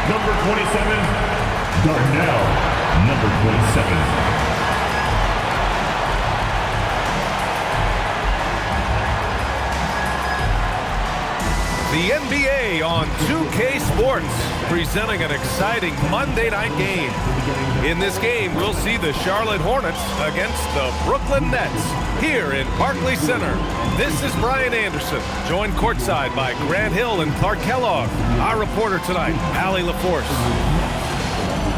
Number 27, Darnell. Number 27. The NBA on 2K Sports, presenting an exciting Monday night game. In this game, we'll see the Charlotte Hornets against the Brooklyn Nets here in Barclays Center. This is Brian Anderson, joined courtside by Grant Hill and Clark Kellogg. Our reporter tonight, Allie LaForce.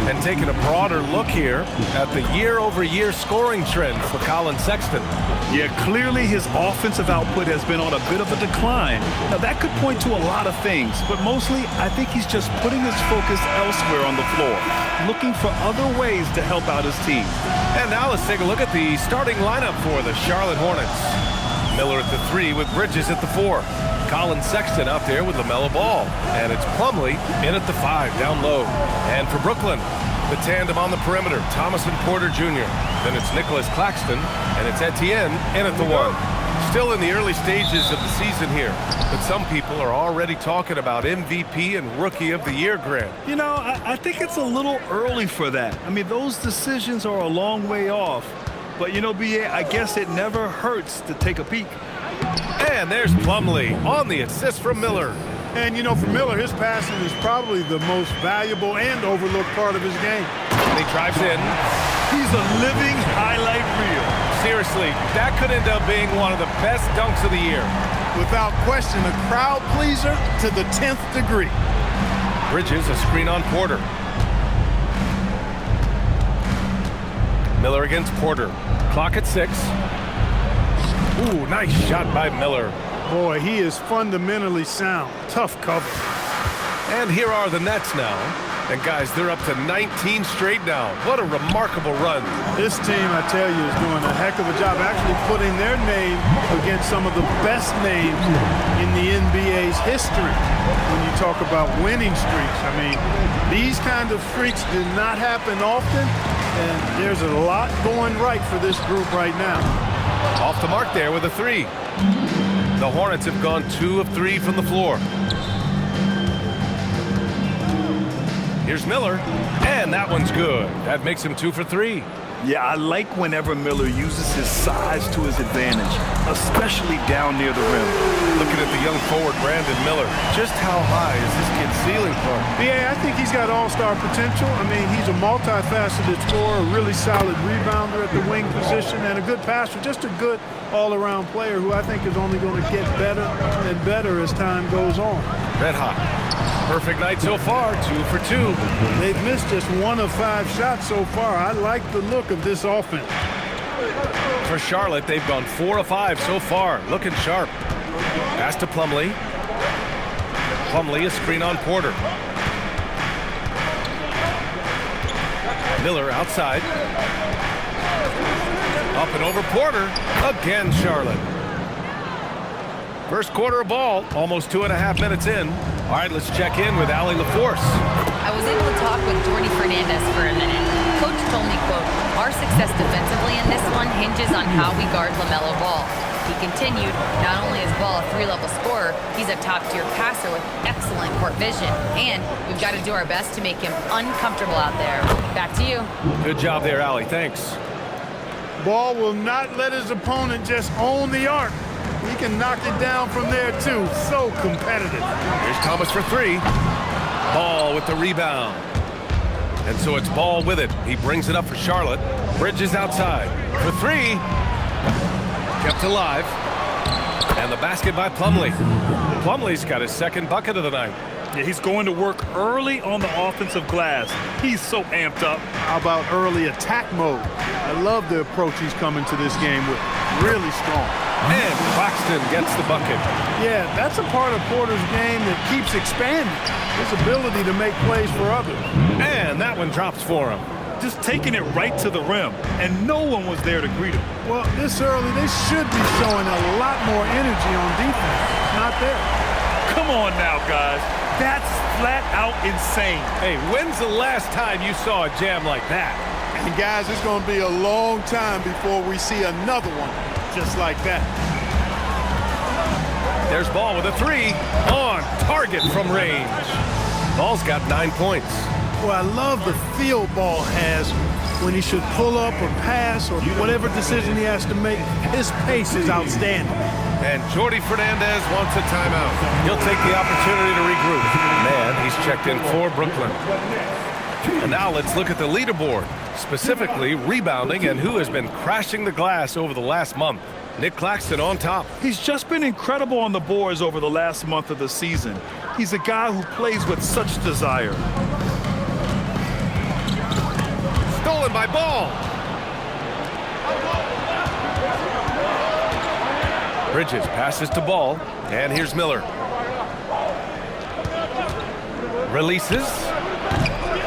And taking a broader look here at the year-over-year scoring trend for Colin Sexton. Yeah, clearly his offensive output has been on a bit of a decline. Now, that could point to a lot of things, but mostly I think he's just putting his focus elsewhere on the floor, looking for other ways to help out his team. And now let's take a look at the starting lineup for the Charlotte Hornets. Miller at the 3 with Bridges at the 4. Colin Sexton out there with LaMelo Ball. And it's Plumlee in at the 5 down low. And for Brooklyn, the tandem on the perimeter, Thomas and Porter Jr. Then it's Nicholas Claxton, and it's Etienne in at the 1. Still in the early stages of the season here, but some people are already talking about MVP and Rookie of the Year, Grant. You know, I think it's a little early for that. I mean, those decisions are a long way off. But, you know, B.A., I guess it never hurts to take a peek. And there's Plumlee on the assist from Miller. And, you know, for Miller, his passing is probably the most valuable and overlooked part of his game. And he drives in. He's a living highlight reel. Seriously, that could end up being one of the best dunks of the year. Without question, a crowd pleaser to the 10th degree. Bridges, a screen on Porter. Miller against Porter. Clock at 6. Ooh, nice shot by Miller. Boy, he is fundamentally sound. Tough cover. And here are the Nets now. And guys, they're up to 19 straight now. What a remarkable run. This team, I tell you, is doing a heck of a job actually putting their name against some of the best names in the NBA's history. When you talk about winning streaks, I mean, these kind of streaks do not happen often, and there's a lot going right for this group right now. Off the mark there with a 3. The Hornets have gone 2 of 3 from the floor. Here's Miller, and that one's good. That makes him 2 for 3. Yeah, I like whenever Miller uses his size to his advantage, especially down near the rim. Looking at the young forward, Brandon Miller, just how high is this kid's ceiling for him? Yeah, I think he's got all-star potential. I mean, he's a multifaceted scorer, a really solid rebounder at the wing position, and a good passer, just a good all-around player who I think is only going to get better and better as time goes on. Red hot. Perfect night so far, 2 for 2. They've missed just 1 of 5 shots so far. I like the look of this offense. For Charlotte, they've gone 4 of 5 so far, looking sharp. Pass to Plumlee. Plumlee, a screen on Porter. Miller outside. Up and over Porter. Again, Charlotte. First quarter of ball, almost 2.5 minutes in. All right, let's check in with Allie LaForce. I was able to talk with Jordy Fernandez for a minute. Coach told me, quote, "Our success defensively in this one hinges on how we guard LaMelo Ball." He continued, not only is Ball a 3-level scorer, he's a top-tier passer with excellent court vision. And we've got to do our best to make him uncomfortable out there. Back to you. Good job there, Allie. Thanks. Ball will not let his opponent just own the arc. He can knock it down from there, too. So competitive. Here's Thomas for 3. Ball with the rebound. And so it's Ball with it. He brings it up for Charlotte. Bridges outside for 3. Kept alive. And the basket by Plumlee. Plumlee's got his second bucket of the night. Yeah, he's going to work early on the offensive glass. He's so amped up. How about early attack mode? I love the approach he's coming to this game with. Really strong. And Claxton gets the bucket. Yeah, that's a part of Porter's game that keeps expanding. His ability to make plays for others. And that one drops for him. Just taking it right to the rim, and no one was there to greet him. Well, this early, they should be showing a lot more energy on defense. Not there. Come on now, guys. That's flat out insane. Hey, when's the last time you saw a jam like that? And guys, it's going to be a long time before we see another one just like that. There's Ball with a 3 on target from range. Ball's got 9 points. Well, I love the feel Ball has when he should pull up or pass or whatever decision he has to make. His pace is outstanding. And Jordy Fernandez wants a timeout. He'll take the opportunity to regroup. Man, he's checked in for Brooklyn. And now let's look at the leaderboard, specifically rebounding and who has been crashing the glass over the last month. Nick Claxton on top. He's just been incredible on the boards over the last month of the season. He's a guy who plays with such desire. Stolen by Ball. Bridges passes to Ball, and here's Miller. Releases.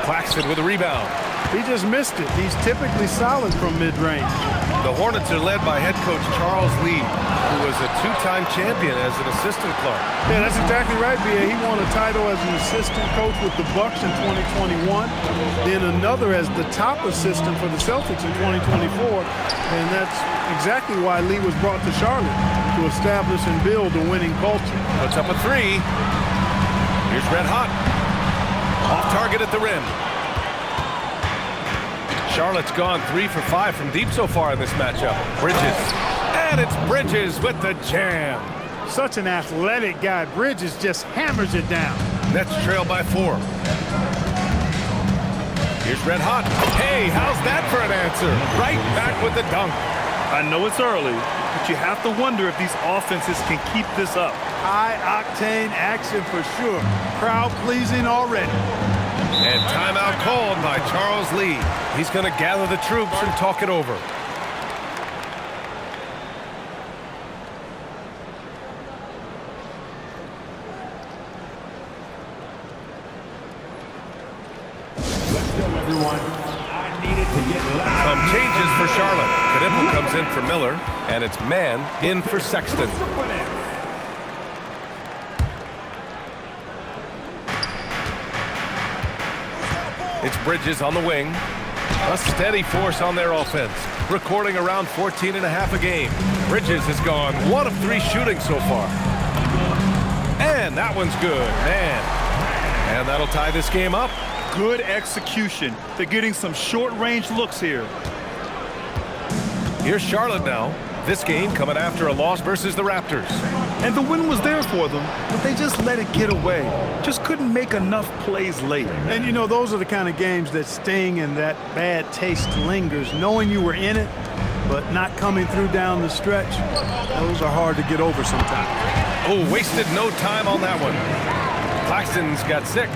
Claxton with a rebound. He just missed it. He's typically solid from mid-range. The Hornets are led by head coach Charles Lee, who was a two-time champion as an assistant clerk. Yeah, that's exactly right, B.A. He won a title as an assistant coach with the Bucks in 2021, then another as the top assistant for the Celtics in 2024, and that's exactly why Lee was brought to Charlotte, to establish and build a winning culture. Puts up a three. Here's Red Hot. Off target at the rim. Charlotte's gone 3 for 5 from deep so far in this matchup. Bridges. And it's Bridges with the jam. Such an athletic guy. Bridges just hammers it down. Nets trail by 4. Here's Red Hot. Hey, how's that for an answer? Right back with the dunk. I know it's early, but you have to wonder if these offenses can keep this up. High-octane action for sure. Crowd-pleasing already. And timeout called by Charles Lee. He's going to gather the troops and talk it over. Some changes for Charlotte. Kadipple comes in for Miller, and it's Mann in for Sexton. It's Bridges on the wing. A steady force on their offense, recording around 14.5 a game. Bridges has gone 1 of 3 shooting so far. And that one's good, man. And that'll tie this game up. Good execution. They're getting some short-range looks here. Here's Charlotte now. This game coming after a loss versus the Raptors. And the win was there for them, but they just let it get away. Just couldn't make enough plays late. And, you know, those are the kind of games that sting and that bad taste lingers. Knowing you were in it, but not coming through down the stretch, those are hard to get over sometimes. Oh, wasted no time on that one. Claxton's got 6.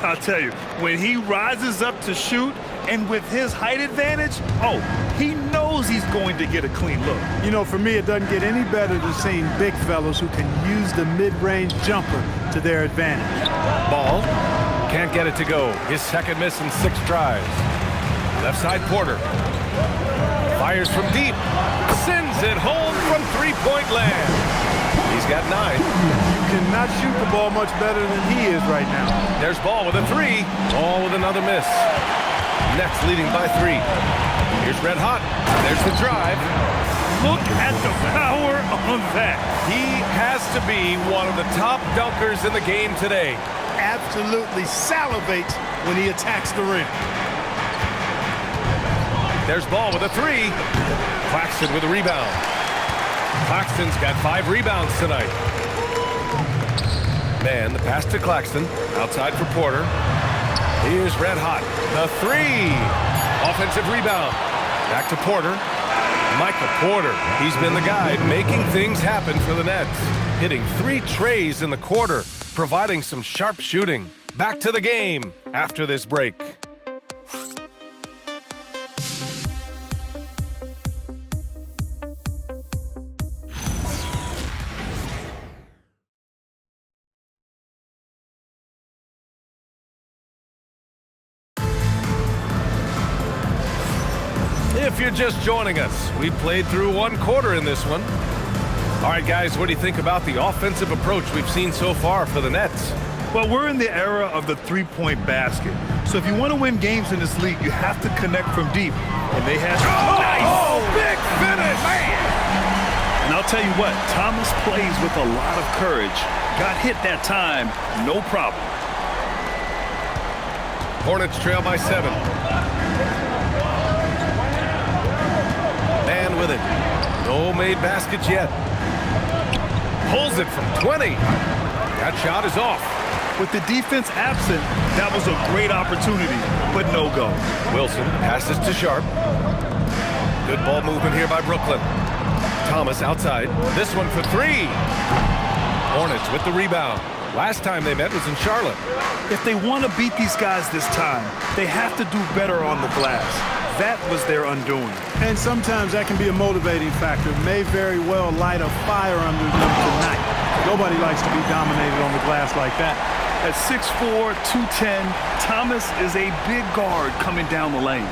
I'll tell you, when he rises up to shoot, and with his height advantage, oh, he knows he's going to get a clean look. You know, for me, it doesn't get any better than seeing big fellas who can use the mid-range jumper to their advantage. Ball can't get it to go. His second miss in 6 tries. Left side Porter. Fires from deep. Sends it home from three-point land. He's got 9. You cannot shoot the ball much better than he is right now. There's Ball with a 3. Ball with another miss. Nets leading by 3. Here's Red Hot. There's the drive. Look at the power on that. He has to be one of the top dunkers in the game today. Absolutely salivates when he attacks the rim. There's Ball with a 3. Claxton with a rebound. Claxton's got 5 rebounds tonight. Man, the pass to Claxton. Outside for Porter. Here's Red Hot. The 3. Offensive rebound. Back to Porter. Michael Porter. He's been the guy making things happen for the Nets. Hitting 3 trays in the quarter, providing some sharp shooting. Back to the game after this break. If you're just joining us, we played through 1 quarter in this one. All right, guys, what do you think about the offensive approach we've seen so far for the Nets? Well, we're in the era of the three-point basket. So if you want to win games in this league, you have to connect from deep. And they have... Oh, big finish! Man. And I'll tell you what, Thomas plays with a lot of courage. Got hit that time, no problem. Hornets trail by 7. Man with it. No made baskets yet. Pulls it from 20. That shot is off. With the defense absent, that was a great opportunity, but no go. Wilson passes to Sharp. Good ball movement here by Brooklyn. Thomas outside. This one for 3. Hornets with the rebound. Last time they met was in Charlotte. If they want to beat these guys this time, they have to do better on the glass. That was their undoing. And sometimes that can be a motivating factor. May very well light a fire under them tonight. Nobody likes to be dominated on the glass like that. At 6'4", 210, Thomas is a big guard coming down the lane.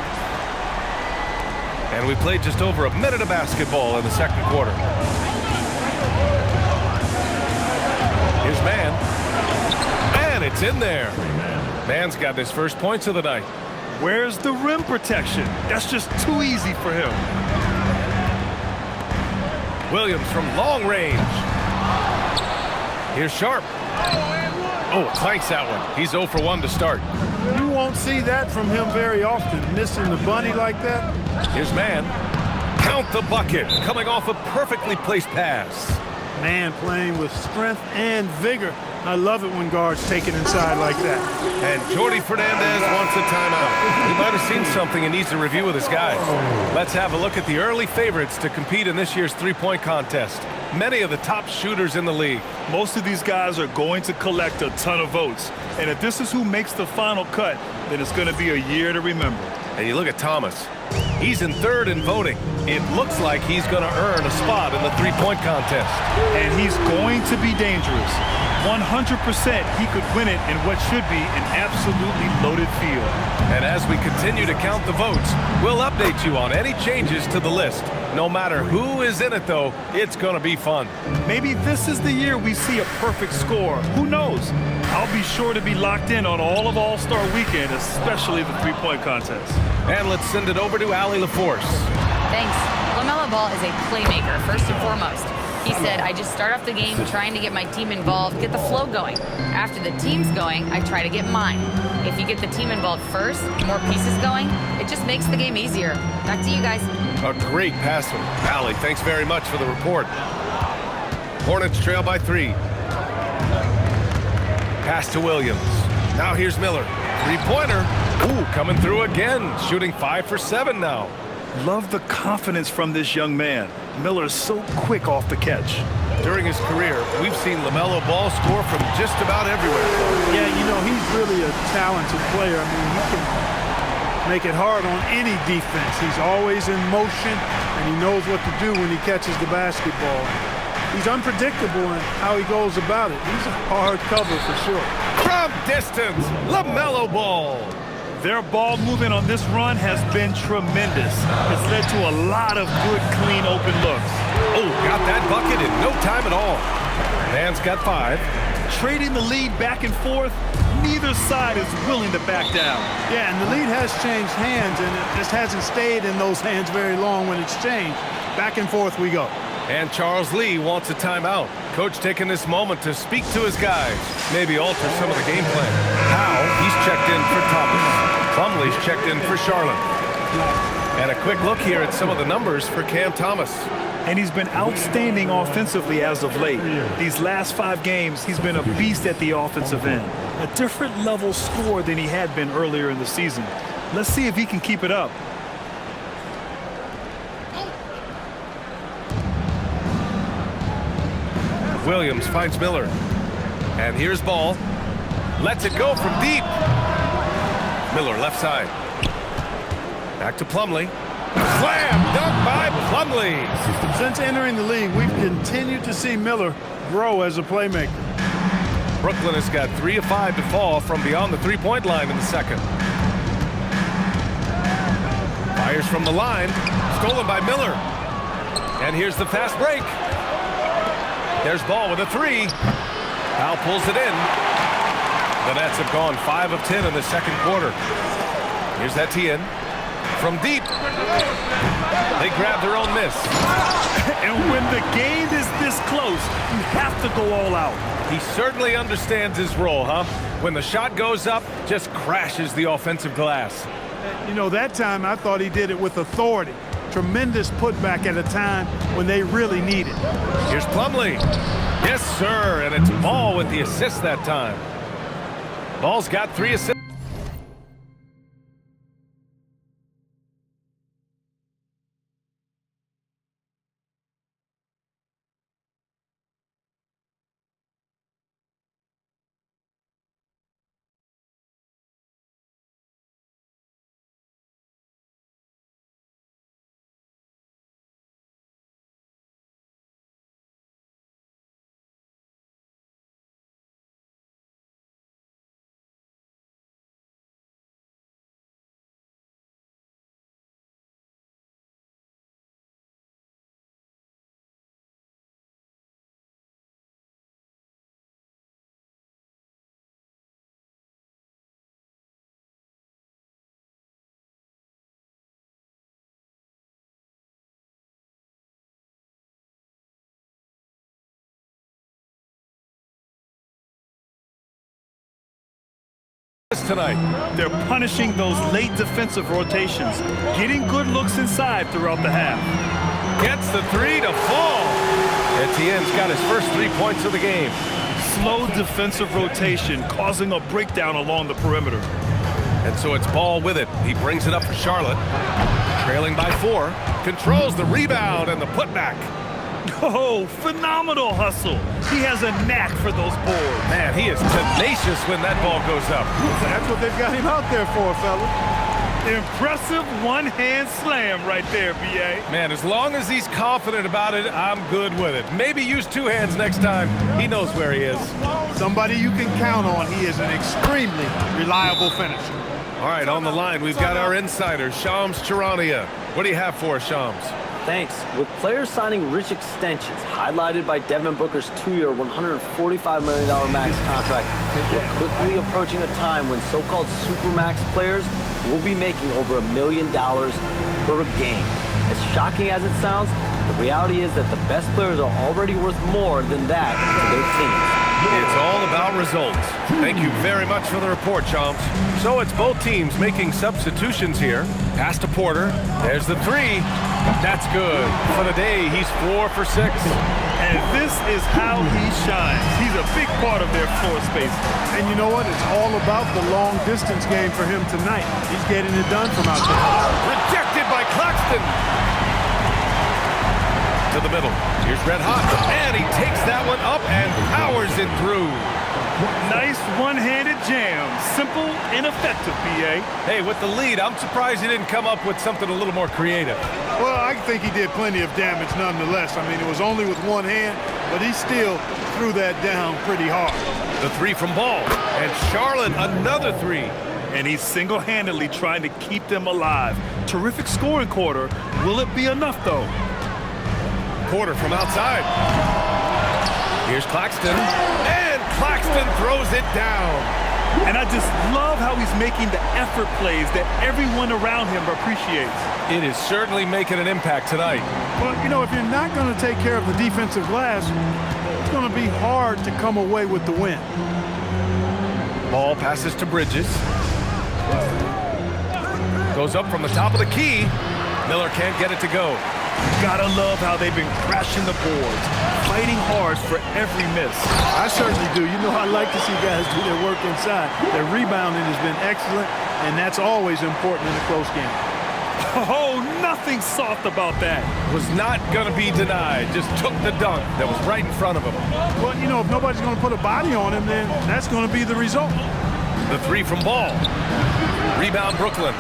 And we played just over a minute of basketball in the second quarter. Here's Man. And it's in there. Man's got his first points of the night. Where's the rim protection? That's just too easy for him. Williams from long range. Here's Sharp. Oh, clanks that one. He's 0 for 1 to start. You won't see that from him very often, missing the bunny like that. Here's Man. Count the bucket. Coming off a perfectly placed pass. Man playing with strength and vigor. I love it when guards take it inside like that. And Jordi Fernandez wants a timeout. He might have seen something and needs a review with his guys. Let's have a look at the early favorites to compete in this year's three-point contest. Many of the top shooters in the league. Most of these guys are going to collect a ton of votes. And if this is who makes the final cut, then it's going to be a year to remember. And you look at Thomas. He's in third in voting. It looks like he's going to earn a spot in the three-point contest. And he's going to be dangerous. 100% he could win it in what should be an absolutely loaded field. And as we continue to count the votes, we'll update you on any changes to the list. No matter who is in it, though, it's going to be fun. Maybe this is the year we see a perfect score. Who knows? I'll be sure to be locked in on all of All-Star Weekend, especially the three-point contest. And let's send it over to Allie LaForce. Thanks. LaMelo Ball is a playmaker, first and foremost. He said, I just start off the game trying to get my team involved, get the flow going. After the team's going, I try to get mine. If you get the team involved first, more pieces going, it just makes the game easier. Back to you guys. A great passer. Allie, thanks very much for the report. Hornets trail by 3. Pass to Williams. Now here's Miller. Three-pointer. Ooh, coming through again. Shooting 5 for 7 now. Love the confidence from this young man. Miller's so quick off the catch. During his career, we've seen LaMelo Ball score from just about everywhere. Yeah, you know, he's really a talented player. I mean, he can make it hard on any defense. He's always in motion, and he knows what to do when he catches the basketball. He's unpredictable in how he goes about it. He's a hard cover for sure. From distance, LaMelo Ball. Their ball movement on this run has been tremendous. It's led to a lot of good, clean, open looks. Oh, got that bucket in no time at all. Man's got 5. Trading the lead back and forth, neither side is willing to back down. Yeah, and the lead has changed hands, and it just hasn't stayed in those hands very long when it's changed. Back and forth we go. And Charles Lee wants a timeout. Coach taking this moment to speak to his guys, maybe alter some of the game plan. Howe, he's checked in for Thomas. Plumlee's checked in for Charlotte. And a quick look here at some of the numbers for Cam Thomas. And he's been outstanding offensively as of late. These last 5 games, he's been a beast at the offensive end. A different level score than he had been earlier in the season. Let's see if he can keep it up. Williams finds Miller. And here's Ball. Lets it go from deep. Miller left side. Back to Plumlee. Slam dunk by Plumlee. Since entering the league, we've continued to see Miller grow as a playmaker. Brooklyn has got 3 of 5 to fall from beyond the three-point line in the second. Fires from the line. Stolen by Miller. And here's the fast break. There's Ball with a 3. Powell pulls it in. The Nets have gone 5 of 10 in the second quarter. Here's Etienne. From deep. They grab their own miss. And when the game is this close, you have to go all out. He certainly understands his role, huh? When the shot goes up, just crashes the offensive glass. You know, that time I thought he did it with authority. Tremendous putback at a time when they really need it. Here's Plumlee. Yes, sir, and it's Ball with the assist that time. Ball's got 3 assists. Tonight. They're punishing those late defensive rotations, getting good looks inside throughout the half. Gets the 3 to fall. Etienne's got his first 3 points of the game. Slow defensive rotation causing a breakdown along the perimeter. And so it's Ball with it. He brings it up for Charlotte. Trailing by 4. Controls the rebound and the putback. Oh, phenomenal hustle. He has a knack for those boards. Man, he is tenacious when that ball goes up. That's what they've got him out there for, fella. Impressive one-hand slam right there, B.A. Man, as long as he's confident about it, I'm good with it. Maybe use 2 hands next time. He knows where he is. Somebody you can count on. He is an extremely reliable finisher. All right, on the line, we've got our insider, Shams Charania. What do you have for us, Shams? Thanks. With players signing rich extensions, highlighted by Devin Booker's 2-year, $145 million max contract, we're quickly approaching a time when so-called supermax players will be making over $1 million per game. As shocking as it sounds, the reality is that the best players are already worth more than that to their teams. It's all about results. Thank you very much for the report, Shams. So it's both teams making substitutions here. Pass to Porter. There's the 3. That's good. For the day, he's 4 for 6. And this is how he shines. He's a big part of their floor space. And you know what? It's all about the long distance game for him tonight. He's getting it done from out there. Rejected by Claxton. To the middle. Here's Red Hot. And he takes that one up and powers it through. Nice one-handed jam. Simple and effective, B.A. Hey, with the lead, I'm surprised he didn't come up with something a little more creative. Well, I think he did plenty of damage nonetheless. I mean, it was only with one hand, but he still threw that down pretty hard. The 3 from Ball. And Charlotte, another 3. And he's single-handedly trying to keep them alive. Terrific scoring quarter. Will it be enough, though? Porter from outside. Here's Claxton. And Claxton throws it down. And I just love how he's making the effort plays that everyone around him appreciates. It is certainly making an impact tonight. Well, you know, if you're not going to take care of the defensive glass, it's going to be hard to come away with the win. Ball passes to Bridges. Goes up from the top of the key. Miller can't get it to go. Gotta love how they've been crashing the boards, fighting hard for every miss. I certainly do. You know, I like to see guys do their work inside. Their rebounding has been excellent, and that's always important in a close game. Oh, nothing soft about that. Was not going to be denied. Just took the dunk that was right in front of him. Well, you know, if nobody's going to put a body on him, then that's going to be the result. The 3 from Ball. Rebound Brooklyn.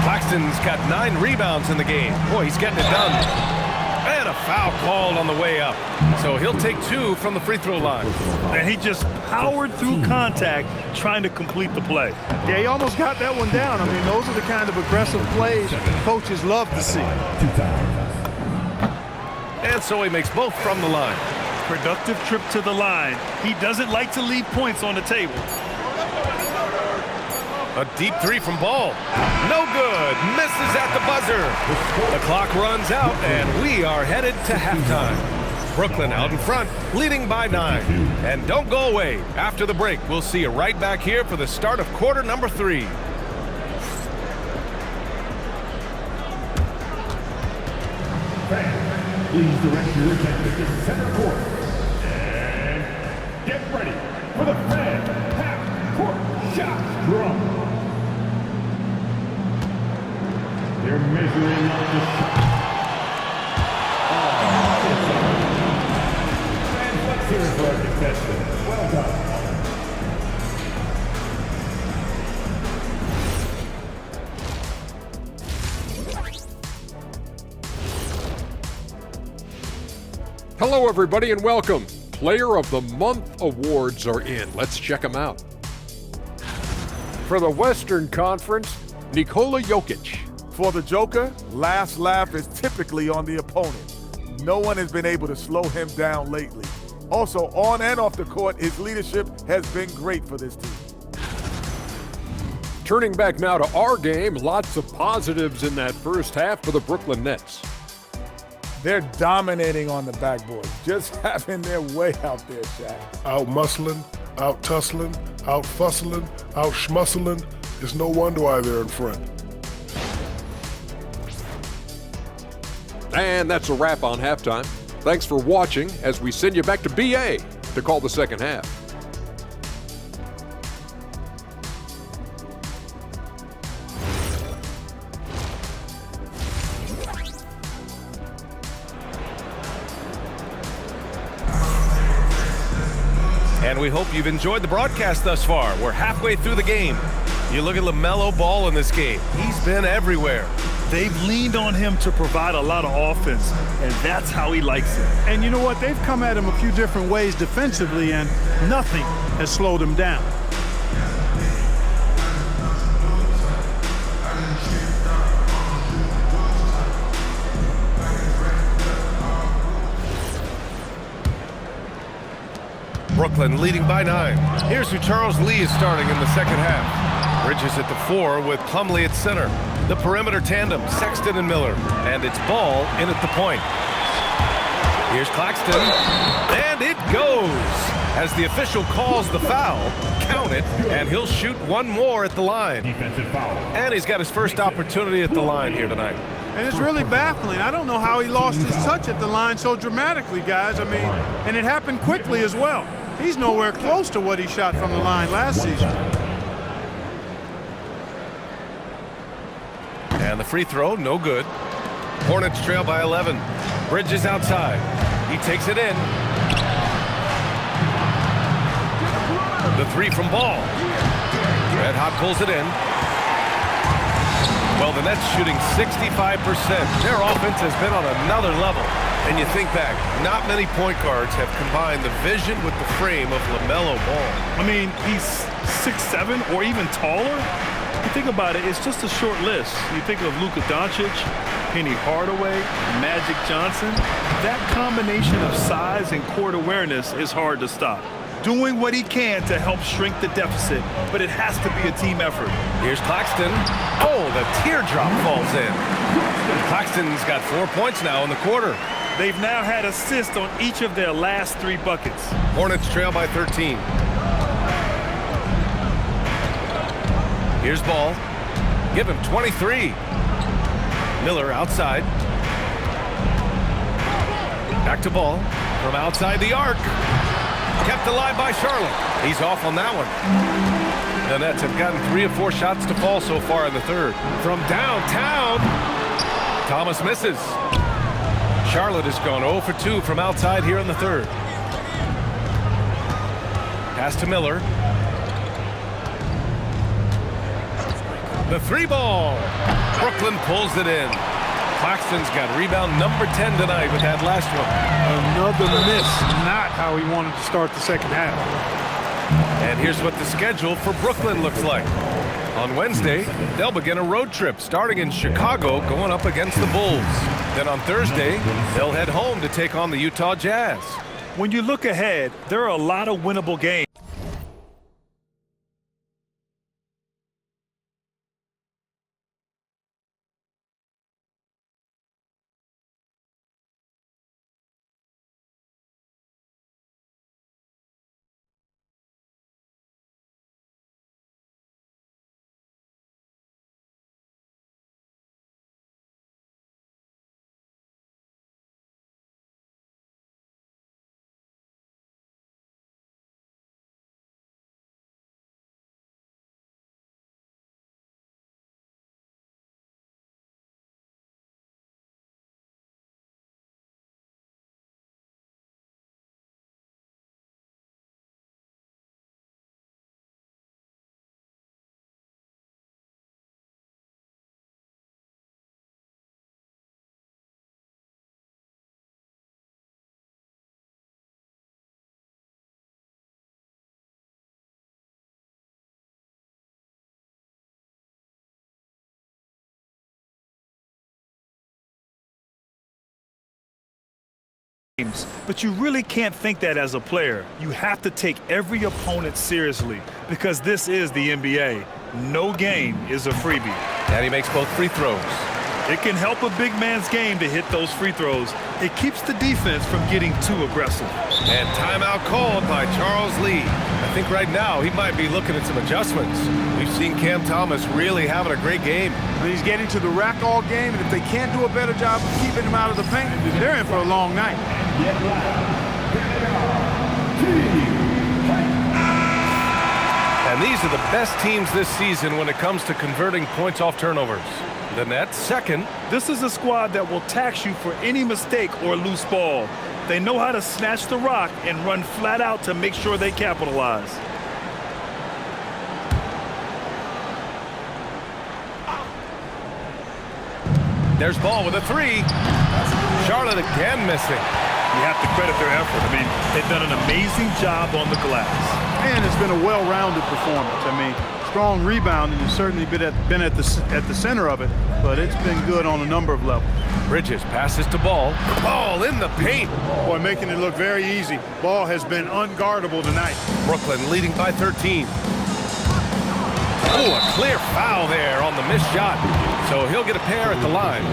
Claxton's got 9 rebounds in the game. Boy, he's getting it done. And a foul called on the way up. So he'll take 2 from the free throw line. And he just powered through contact trying to complete the play. Yeah, he almost got that one down. I mean, those are the kind of aggressive plays coaches love to see. And so he makes both from the line. Productive trip to the line. He doesn't like to leave points on the table. A deep three from Ball. No good. Misses at the buzzer. The clock runs out, and we are headed to halftime. Brooklyn out in front, leading by 9. And don't go away. After the break, we'll see you right back here for the start of quarter number 3. Please direct your attention to center court. And get ready for the fan half-court shot drum. They're measuring up the shot. Fans, let's hear it for our contestants. Well done. Hello, everybody, and welcome. Player of the Month awards are in. Let's check them out. For the Western Conference, Nikola Jokic. For the Joker, last laugh is typically on the opponent. No one has been able to slow him down lately. Also, on and off the court, his leadership has been great for this team. Turning back now to our game, lots of positives in that first half for the Brooklyn Nets. They're dominating on the backboard, just having their way out there, Shaq. Out-muscling, out-tussling, out-fussling, out-schmuscling. It's no wonder why they're in front. And that's a wrap on halftime. Thanks for watching as we send you back to BA to call the second half. And we hope you've enjoyed the broadcast thus far. We're halfway through the game. You look at LaMelo Ball in this game. He's been everywhere. They've leaned on him to provide a lot of offense, and that's how he likes it. And you know what? They've come at him a few different ways defensively, and nothing has slowed him down. Brooklyn leading by 9. Here's who Charles Lee is starting in the second half. Bridges at the 4 with Plumlee at center. The perimeter tandem, Sexton and Miller. And it's Ball in at the point. Here's Claxton. And it goes! As the official calls the foul, count it, and he'll shoot one more at the line. Defensive foul. And he's got his first opportunity at the line here tonight. And it's really baffling. I don't know how he lost his touch at the line so dramatically, guys. I mean, and it happened quickly as well. He's nowhere close to what he shot from the line last season. And the free throw, no good. Hornets trail by 11. Bridges outside. He takes it in. The 3 from Ball. Red Hot pulls it in. Well, the Nets shooting 65%. Their offense has been on another level. And you think back, not many point guards have combined the vision with the frame of LaMelo Ball. I mean, he's 6'7" or even taller. You think about it, it's just a short list. You think of Luka Doncic, Penny Hardaway, Magic Johnson. That combination of size and court awareness is hard to stop. Doing what he can to help shrink the deficit, but it has to be a team effort. Here's Claxton. Oh, the teardrop falls in. Claxton's got 4 points now in the quarter. They've now had assists on each of their last 3 buckets. Hornets trail by 13. Here's Ball. Give him 23. Miller outside. Back to Ball. From outside the arc. Kept alive by Charlotte. He's off on that one. The Nets have gotten 3 of 4 shots to fall so far in the third. From downtown, Thomas misses. Charlotte has gone 0 for 2 from outside here in the third. Pass to Miller. The 3 ball. Brooklyn pulls it in. Claxton's got rebound number 10 tonight with that last one. Another miss. Not how he wanted to start the second half. And here's what the schedule for Brooklyn looks like. On Wednesday, they'll begin a road trip starting in Chicago going up against the Bulls. Then on Thursday, they'll head home to take on the Utah Jazz. When you look ahead, there are a lot of winnable games. But you really can't think that as a player. You have to take every opponent seriously because this is the NBA. No game is a freebie. And he makes both free throws. It can help a big man's game to hit those free throws. It keeps the defense from getting too aggressive. And timeout called by Charles Lee. I think right now he might be looking at some adjustments. We've seen Cam Thomas really having a great game. He's getting to the rack all game, and if they can't do a better job of keeping him out of the paint, they're in for a long night. And these are the best teams this season when it comes to converting points off turnovers. The Nets second. This is a squad that will tax you for any mistake or loose ball. They know how to snatch the rock and run flat out to make sure they capitalize. There's Ball with a three. Charlotte again missing. You have to credit their effort. I mean, they've done an amazing job on the glass. And it's been a well-rounded performance. I mean, strong rebounding has certainly been at the center of it, but it's been good on a number of levels. Bridges passes to Ball. Ball in the paint. Boy, making it look very easy. Ball has been unguardable tonight. Brooklyn leading by 13. Oh, a clear foul there on the missed shot. So he'll get a pair at the line.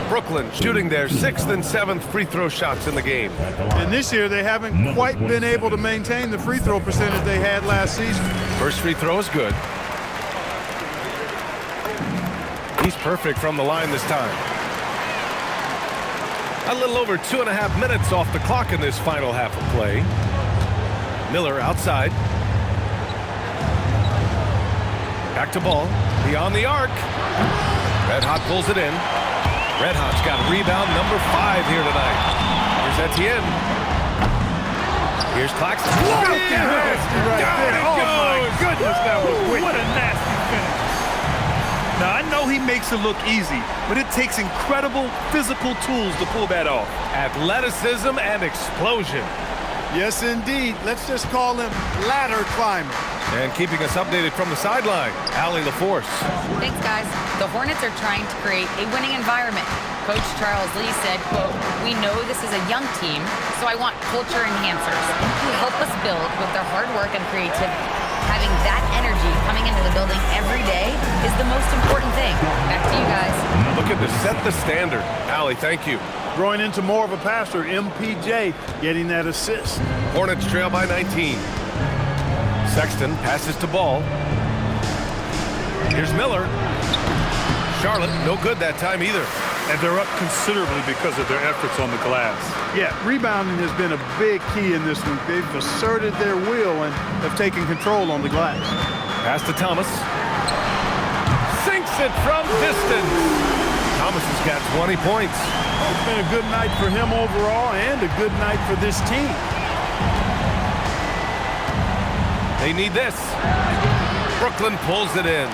Brooklyn shooting their 6th and 7th free throw shots in the game. And this year they haven't quite been able to maintain the free throw percentage they had last season. First free throw is good. He's perfect from the line this time. A little over 2.5 minutes off the clock in this final half of play. Miller outside. Back to Ball. Beyond the arc. Red Hot pulls it in. Red Hot's got rebound number 5 here tonight. Here's Etienne. Here's Claxton. Oh, my goodness, that was wicked. What a nasty finish. Now, I know he makes it look easy, but it takes incredible physical tools to pull that off. Athleticism and explosion. Yes, indeed. Let's just call him ladder climber. And keeping us updated from the sideline, Allie LaForce. Thanks, guys. The Hornets are trying to create a winning environment. Coach Charles Lee said, quote, "We know this is a young team, so I want culture enhancers who help us build with their hard work and creativity. Having that energy coming into the building every day is the most important thing." Back to you guys. Looking to set the standard. Allie, thank you. Growing into more of a passer, MPJ getting that assist. Hornets trail by 19. Sexton passes to Ball. Here's Miller. Charlotte, no good that time either. And they're up considerably because of their efforts on the glass. Yeah, rebounding has been a big key in this one. They've asserted their will and have taken control on the glass. Pass to Thomas. Sinks it from distance. Thomas has got 20 points. It's been a good night for him overall and a good night for this team. They need this. Brooklyn pulls it in.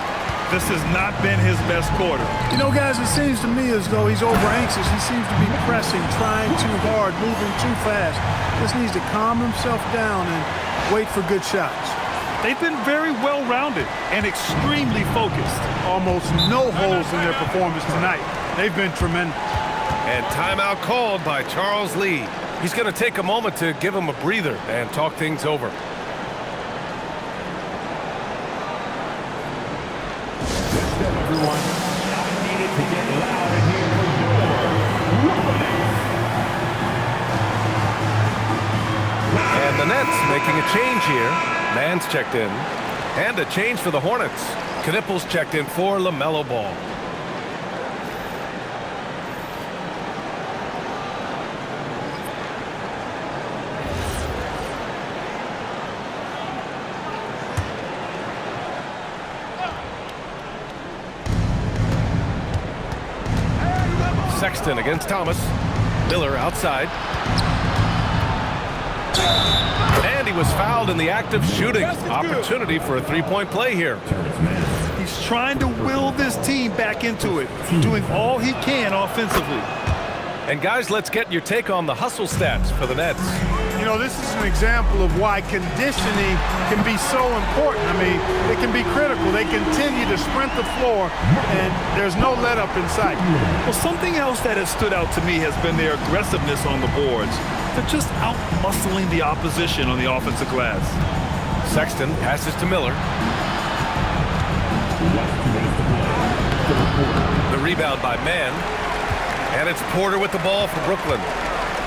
This has not been his best quarter. You know, guys, it seems to me as though he's over-anxious. He seems to be pressing, trying too hard, moving too fast. Just needs to calm himself down and wait for good shots. They've been very well-rounded and extremely focused. Almost no holes in their performance tonight. They've been tremendous. And timeout called by Charles Lee. He's going to take a moment to give him a breather and talk things over. Everyone, now needed to get loud in here for And the Nets making a change here. Mann's checked in. And a change for the Hornets. Knipples checked in for LaMelo Ball. Sexton against Thomas. Miller outside. And he was fouled in the act of shooting. Opportunity for a three-point play here. He's trying to will this team back into it, doing all he can offensively. And guys, let's get your take on the hustle stats for the Nets. You know, this is an example of why conditioning can be so important. I mean, it can be critical. They continue to sprint the floor, and there's no let-up in sight. Well, something else that has stood out to me has been their aggressiveness on the boards. They're just out-muscling the opposition on the offensive glass. Sexton passes to Miller. The rebound by Mann. And it's Porter with the ball for Brooklyn.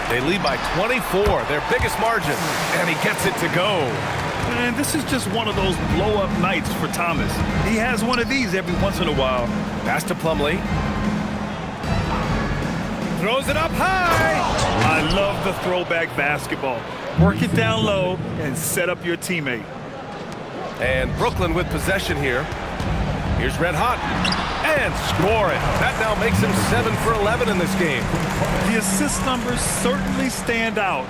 They lead by 24, their biggest margin. And he gets it to go. And this is just one of those blow-up nights for Thomas. He has one of these every once in a while. Pass to Plumlee. Throws it up high. I love the throwback basketball. Work it down low and set up your teammate. And Brooklyn with possession here. Here's Red Hot. And score it. That now makes him 7 for 11 in this game. The assist numbers certainly stand out.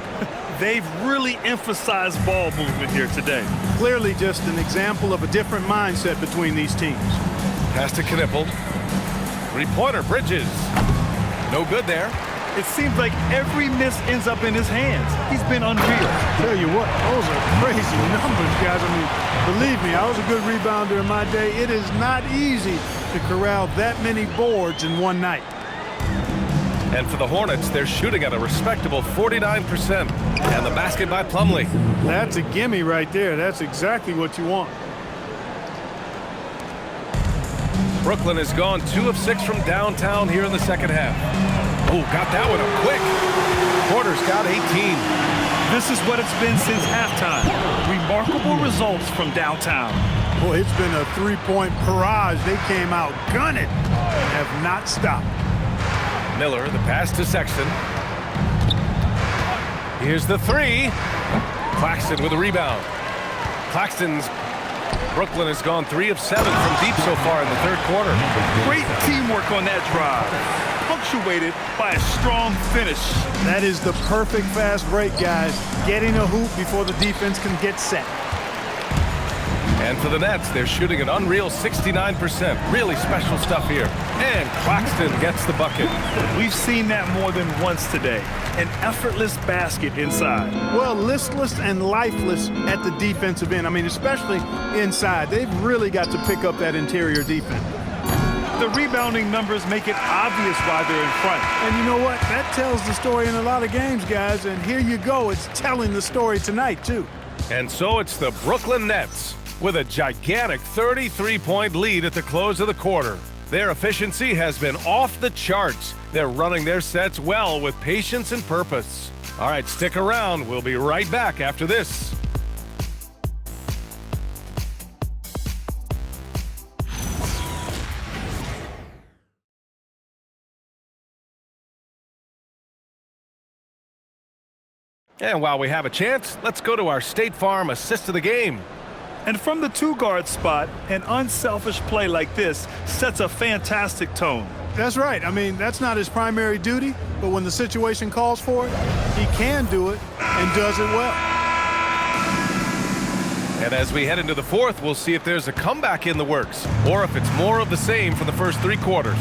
They've really emphasized ball movement here today. Clearly just an example of a different mindset between these teams. Pass to Knippel. Three-pointer, Bridges. No good there. It seems like every miss ends up in his hands. He's been unreal. Tell you what, those are crazy numbers, guys. I mean, believe me, I was a good rebounder in my day. It is not easy to corral that many boards in one night. And for the Hornets, they're shooting at a respectable 49%. And the basket by Plumlee. That's a gimme right there. That's exactly what you want. Brooklyn has gone 2 of 6 from downtown here in the second half. Oh, got that one up quick. Porter's got 18. This is what it's been since halftime. Remarkable results from downtown. Boy, it's been a three-point barrage. They came out gunning and have not stopped. Miller, the pass to Sexton. Here's the three. Claxton with a rebound. Claxton's Brooklyn has gone 3 of 7 from deep so far in the third quarter. Great teamwork on that drive, punctuated by a strong finish. That is the perfect fast break, guys. Getting a hoop before the defense can get set. And for the Nets, they're shooting an unreal 69%. Really special stuff here. And Claxton gets the bucket. We've seen that more than once today. An effortless basket inside. Well, listless and lifeless at the defensive end. I mean, especially inside. They've really got to pick up that interior defense. The rebounding numbers make it obvious why they're in front. And you know what? That tells the story in a lot of games, guys. And here you go. It's telling the story tonight, too. And so it's the Brooklyn Nets with a gigantic 33-point lead at the close of the quarter. Their efficiency has been off the charts. They're running their sets well with patience and purpose. All right, stick around. We'll be right back after this. And while we have a chance, let's go to our State Farm assist of the game. And from the two-guard spot, an unselfish play like this sets a fantastic tone. That's right. I mean, that's not his primary duty, but when the situation calls for it, he can do it and does it well. And as we head into the fourth, we'll see if there's a comeback in the works or if it's more of the same for the first 3 quarters.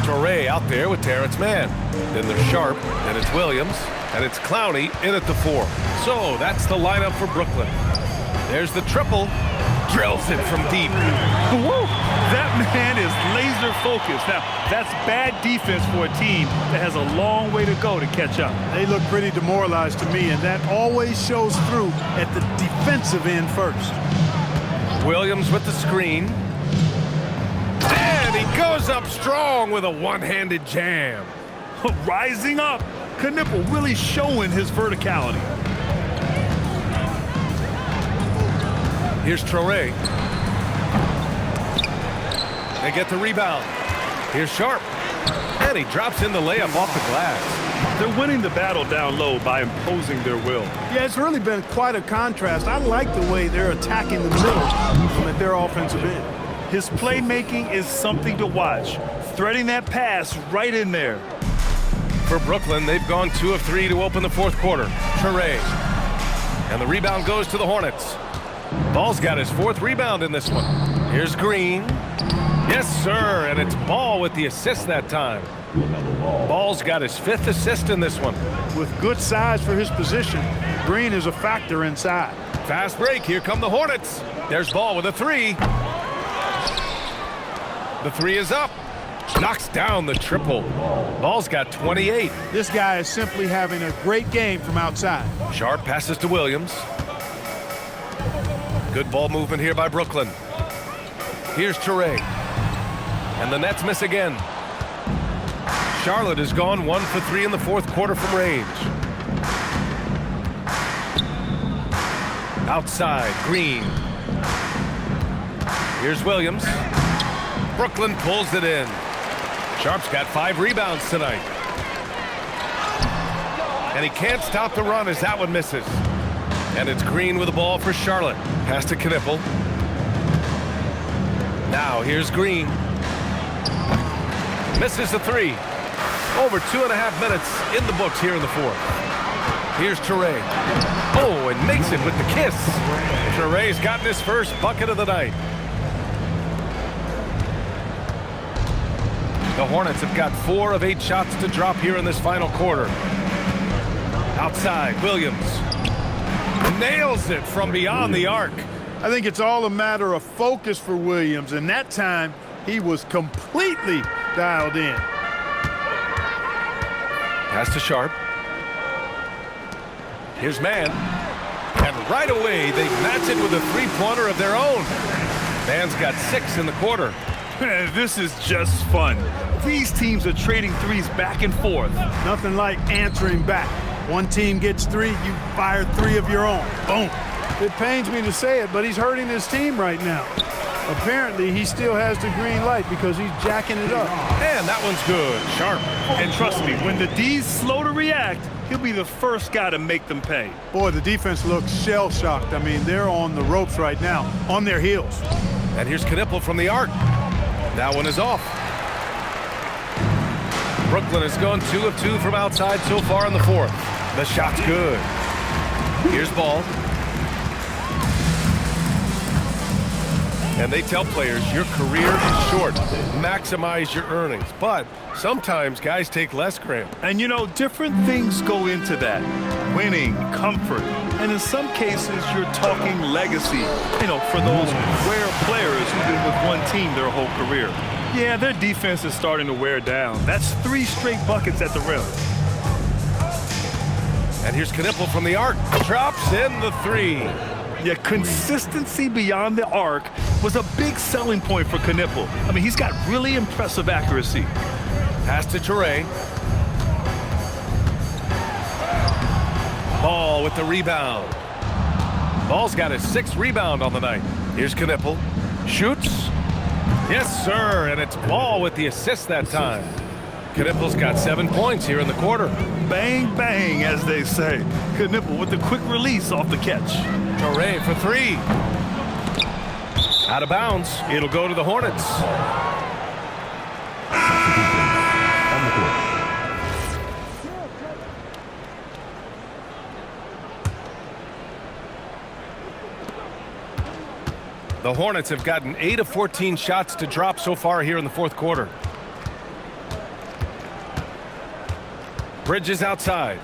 Torrey out there with Terrence Mann. Then there's Sharp, and it's Williams, and it's Clowney in at the 4. So that's the lineup for Brooklyn. There's the triple. Drills it from deep. Woo! That man is laser focused. Now, that's bad defense for a team that has a long way to go to catch up. They look pretty demoralized to me, and that always shows through at the defensive end first. Williams with the screen. And he goes up strong with a one-handed jam. Rising up. Knippel really showing his verticality. Here's Torrey. They get the rebound. Here's Sharp. And he drops in the layup off the glass. They're winning the battle down low by imposing their will. Yeah, it's really been quite a contrast. I like the way they're attacking the middle at their offensive end. His playmaking is something to watch. Threading that pass right in there. For Brooklyn, they've gone 2 of 3 to open the fourth quarter. Torrey. And the rebound goes to the Hornets. Ball's got his 4th rebound in this one. Here's Green. Yes, sir, and it's Ball with the assist that time. Ball's got his 5th assist in this one. With good size for his position, Green is a factor inside. Fast break, here come the Hornets. There's Ball with a 3. The 3 is up. Knocks down the triple. Ball's got 28. This guy is simply having a great game from outside. Sharp passes to Williams. Good ball movement here by Brooklyn. Here's Toure. And the Nets miss again. Charlotte has gone 1 for 3 in the fourth quarter from range. Outside, Green. Here's Williams. Brooklyn pulls it in. Sharp's got 5 rebounds tonight. And he can't stop the run as that one misses. And it's Green with the ball for Charlotte. Pass to Knippel. Now here's Green. Misses the 3. Over 2.5 minutes in the books here in the fourth. Here's Toure. Oh, and makes it with the kiss. Toure's gotten his first bucket of the night. The Hornets have got 4 of 8 shots to drop here in this final quarter. Outside, Williams. Nails it from beyond the arc. I think it's all a matter of focus for Williams, and that time he was completely dialed in. Pass to Sharp. Here's Mann. And right away, they match it with a three-pointer of their own. Mann's got 6 in the quarter. This is just fun. These teams are trading threes back and forth. Nothing like answering back. One team gets 3, you fire 3 of your own. Boom. It pains me to say it, but he's hurting his team right now. Apparently, he still has the green light because he's jacking it up. And that one's good. Sharp. And trust me, when the D's slow to react, he'll be the first guy to make them pay. Boy, the defense looks shell-shocked. I mean, they're on the ropes right now, on their heels. And here's Knippel from the arc. That one is off. Brooklyn has gone 2 of 2 from outside so far in the fourth. The shot's good. Here's Ball. And they tell players your career is short. Maximize your earnings. But sometimes guys take less, Graham. And you know, different things go into that. Winning, comfort, and in some cases, you're talking legacy. You know, for those rare players who've been with one team their whole career. Yeah, their defense is starting to wear down. That's 3 straight buckets at the rim. And here's Knippel from the arc. Drops in the 3. Yeah, consistency beyond the arc was a big selling point for Knippel. I mean, he's got really impressive accuracy. Pass to Toure. Ball with the rebound. Ball's got his 6th rebound on the night. Here's Knippel. Shoots. Yes, sir. And it's Ball with the assist that time. Knippel's got 7 points here in the quarter. Bang, bang, as they say. Knippel with the quick release off the catch. Toure for 3. Out of bounds. It'll go to the Hornets. The Hornets have gotten 8 of 14 shots to drop so far here in the fourth quarter. Bridges outside.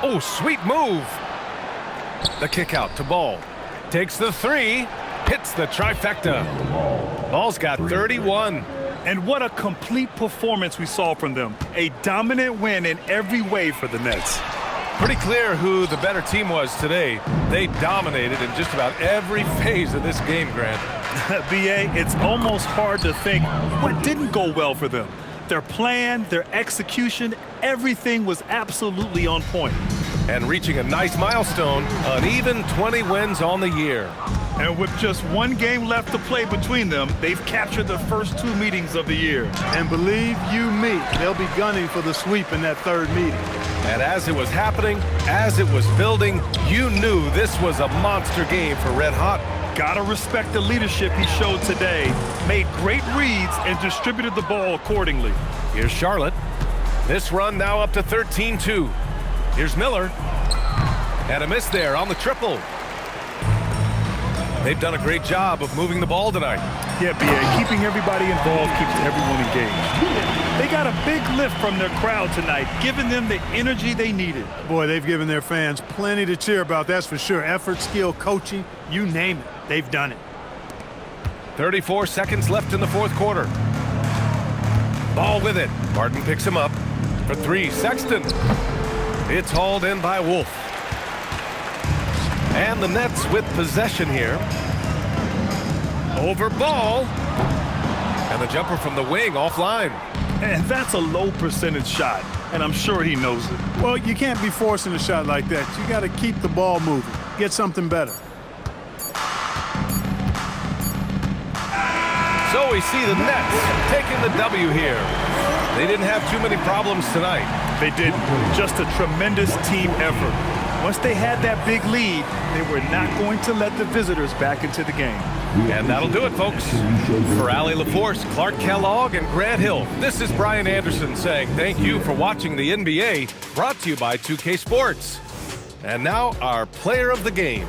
Oh, sweet move. The kick out to Ball. Takes the 3. Hits the trifecta. Ball's got 31. And what a complete performance we saw from them. A dominant win in every way for the Nets. Pretty clear who the better team was today. They dominated in just about every phase of this game, Grant. B.A., it's almost hard to think what didn't go well for them. Their plan, their execution, everything was absolutely on point. And reaching a nice milestone, an even 20 wins on the year. And with just 1 game left to play between them, they've captured the first 2 meetings of the year. And believe you me, they'll be gunning for the sweep in that 3rd meeting. And as it was happening, as it was building, you knew this was a monster game for Red Hot. Gotta respect the leadership he showed today. Made great reads and distributed the ball accordingly. Here's Charlotte. This run now up to 13-2. Here's Miller. And a miss there on the triple. They've done a great job of moving the ball tonight. Yeah, B.A., keeping everybody involved keeps everyone engaged. They got a big lift from their crowd tonight, giving them the energy they needed. Boy, they've given their fans plenty to cheer about, that's for sure. Effort, skill, coaching, you name it. They've done it. 34 seconds left in the fourth quarter. Ball with it. Martin picks him up. For three, Sexton. It's hauled in by Wolf. And the Nets with possession here. Over ball. And the jumper from the wing offline. And that's a low percentage shot, and I'm sure he knows it. Well, you can't be forcing a shot like that. You got to keep the ball moving. Get something better. So we see the Nets taking the W here. They didn't have too many problems tonight. They didn't. Just a tremendous team effort. Once they had that big lead, they were not going to let the visitors back into the game. And that'll do it, folks. For Allie LaForce, Clark Kellogg, and Grant Hill, this is Brian Anderson saying thank you for watching the NBA, brought to you by 2K Sports. And now our player of the game.